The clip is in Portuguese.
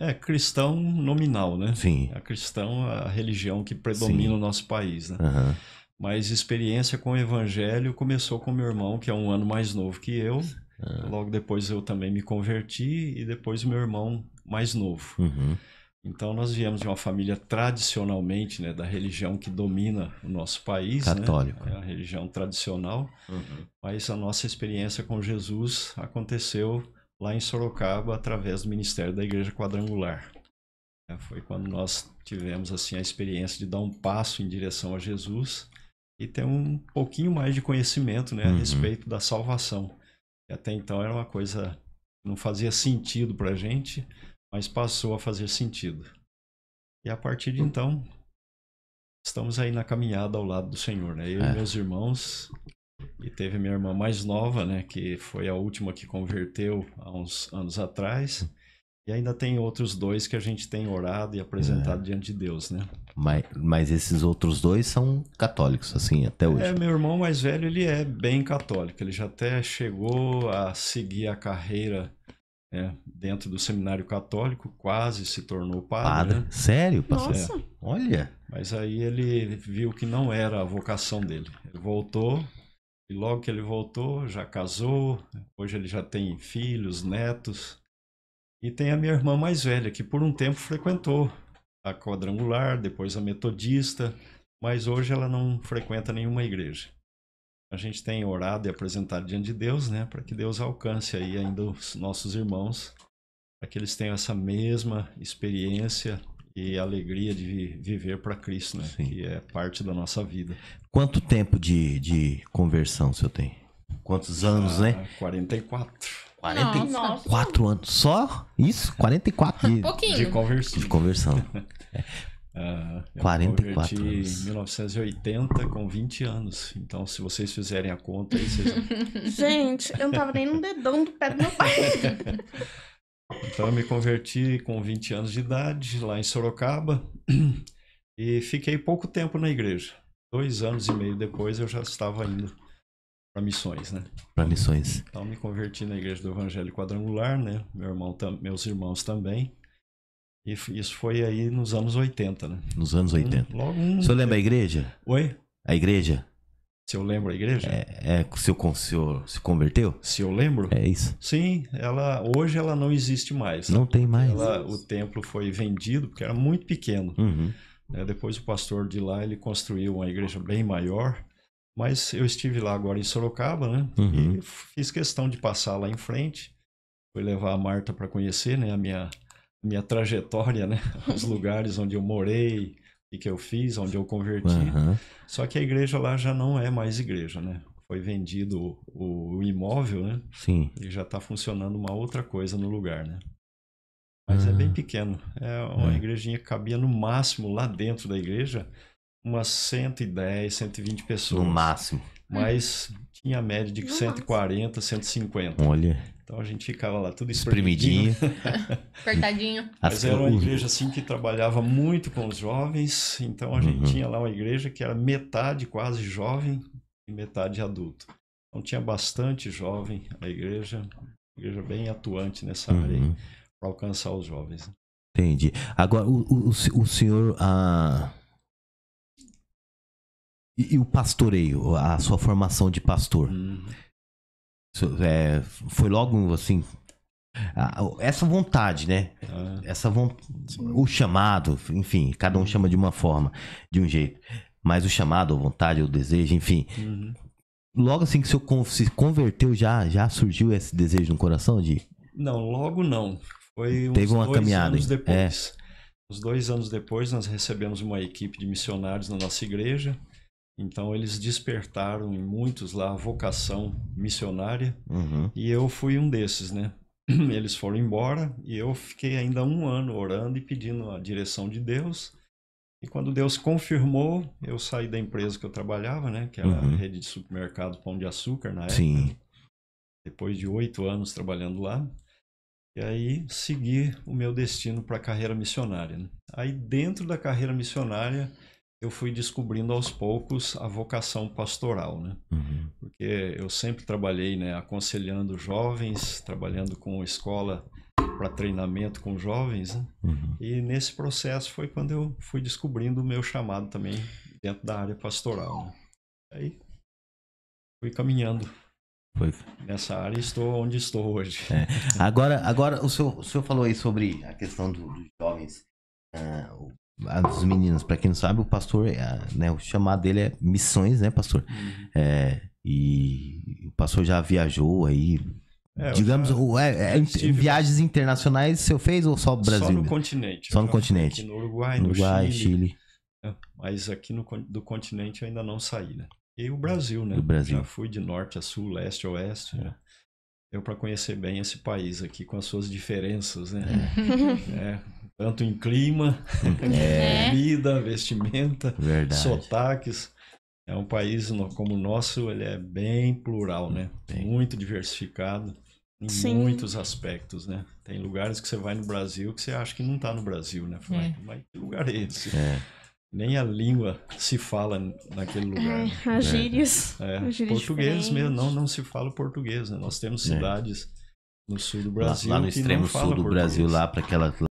É cristão nominal, né? Sim. É cristão, a religião que predomina no nosso país, né? Aham. Mas experiência com o evangelho começou com meu irmão, que é um ano mais novo que eu. Ah. Logo depois eu também me converti e depois meu irmão mais novo. Uhum. Então nós viemos de uma família tradicionalmente, né, da religião que domina o nosso país, Católico. né? É a religião tradicional. Uhum. Mas a nossa experiência com Jesus aconteceu lá em Sorocaba através do ministério da Igreja Quadrangular. Foi quando nós tivemos assim a experiência de dar um passo em direção a Jesus e ter um pouquinho mais de conhecimento, né, a Uhum. respeito da salvação. E até então era uma coisa que não fazia sentido para a gente, mas passou a fazer sentido. E a partir de então, estamos aí na caminhada ao lado do Senhor, né? Eu e meus irmãos, e teve minha irmã mais nova, né, que foi a última que converteu há uns anos atrás. E ainda tem outros dois que a gente tem orado e apresentado diante de Deus, né? Mas esses outros dois são católicos, assim, até hoje. Meu irmão mais velho, ele é bem católico. Ele já até chegou a seguir a carreira, né, dentro do seminário católico, quase se tornou padre, né? Sério, pastor? Nossa. Olha. Mas aí ele viu que não era a vocação dele. Ele voltou, e logo que ele voltou, já casou. Hoje ele já tem filhos, netos. E tem a minha irmã mais velha, que por um tempo frequentou a Quadrangular, depois a Metodista, mas hoje ela não frequenta nenhuma igreja. A gente tem orado e apresentado diante de Deus, né, para que Deus alcance aí ainda os nossos irmãos, para que eles tenham essa mesma experiência e alegria de viver para Cristo, né, Sim. que é parte da nossa vida. Quanto tempo de conversão o senhor tem? Quantos anos, né? 44 44 anos. Só isso? 44 Um de, pouquinho. de conversão. de conversão. Eu 44 converti anos. em 1980 com 20 anos. Então, se vocês fizerem a conta aí, vocês... Gente, eu não tava nem no dedão do pé do meu pai. Então, eu me converti com 20 anos de idade, lá em Sorocaba. E fiquei pouco tempo na igreja. 2 anos e meio depois, eu já estava indo para missões, né? Para missões. Então, me converti na igreja do Evangelho Quadrangular, né? Meus irmãos também. E isso foi aí nos anos 80, né? Nos anos 80. Logo O senhor lembra a igreja? Oi? A igreja? Se eu lembro a igreja? O senhor se converteu? Se eu lembro? É isso. Sim, hoje ela não existe mais. Não tem mais. O templo foi vendido porque era muito pequeno. Uhum. Depois o pastor de lá, ele construiu uma igreja bem maior. Mas eu estive lá agora em Sorocaba, né? Uhum. E fiz questão de passar lá em frente. Fui levar a Marta para conhecer, né, a minha trajetória, né? Os lugares onde eu morei, o que eu fiz, onde eu converti. Uhum. Só que a igreja lá já não é mais igreja, né? Foi vendido o imóvel, né? Sim. E já está funcionando uma outra coisa no lugar, né? Mas é bem pequeno. É uma igrejinha que cabia no máximo lá dentro da igreja umas 110, 120 pessoas. No máximo. Mas tinha a média de 140, 150. Olha. Então a gente ficava lá tudo Espremidinho. Apertadinho. Mas era uma igreja assim que trabalhava muito com os jovens. Então a gente tinha lá uma igreja que era metade quase jovem e metade adulto. Então tinha bastante jovem a igreja bem atuante nessa área para alcançar os jovens. Entendi. Agora, o senhor... E o pastoreio, a sua formação de pastor? Foi logo assim... Essa vontade, né? O chamado, enfim, cada um chama de uma forma, de um jeito. Mas o chamado, a vontade, o desejo, enfim. Logo assim que o senhor se converteu, já surgiu esse desejo no coração de... Não, logo não. Foi uns Teve uma 2 caminhada, anos depois. Uns 2 anos depois, nós recebemos uma equipe de missionários na nossa igreja. Então, eles despertaram em muitos lá a vocação missionária. E eu fui um desses, né? Eles foram embora e eu fiquei ainda 1 ano orando e pedindo a direção de Deus. E quando Deus confirmou, eu saí da empresa que eu trabalhava, né? Que era a rede de supermercado Pão de Açúcar na época. Sim. Depois de 8 anos trabalhando lá. E aí segui o meu destino para a carreira missionária, né? Aí dentro da carreira missionária eu fui descobrindo aos poucos a vocação pastoral, né? Porque eu sempre trabalhei, né, aconselhando jovens, trabalhando com escola para treinamento com jovens, né? E nesse processo foi quando eu fui descobrindo o meu chamado também dentro da área pastoral, né? Aí fui caminhando nessa área e estou onde estou hoje. Agora o senhor falou aí sobre a questão dos jovens, dos meninos. Para quem não sabe, o pastor, né, o chamado dele é missões, né, pastor? E o pastor já viajou aí, digamos, em viagens internacionais, o senhor fez ou só o Brasil? Só no continente. Só no continente. Aqui no Uruguai, no Chile. Mas aqui do continente eu ainda não saí, né? E o Brasil, né? Já fui de norte a sul, leste a oeste. Né? Deu para conhecer bem esse país aqui com as suas diferenças, né? Tanto em clima, comida, vestimenta, sotaques. É um país como o nosso, ele é bem plural, né? Muito diversificado em muitos aspectos, né? Tem lugares que você vai no Brasil que você acha que não está no Brasil, né? Mas que lugar é esse? Nem a língua se fala naquele lugar. As gírias. Português mesmo, não se fala português, né? Nós temos cidades no sul do Brasil lá no extremo sul do Brasil, lá para aquela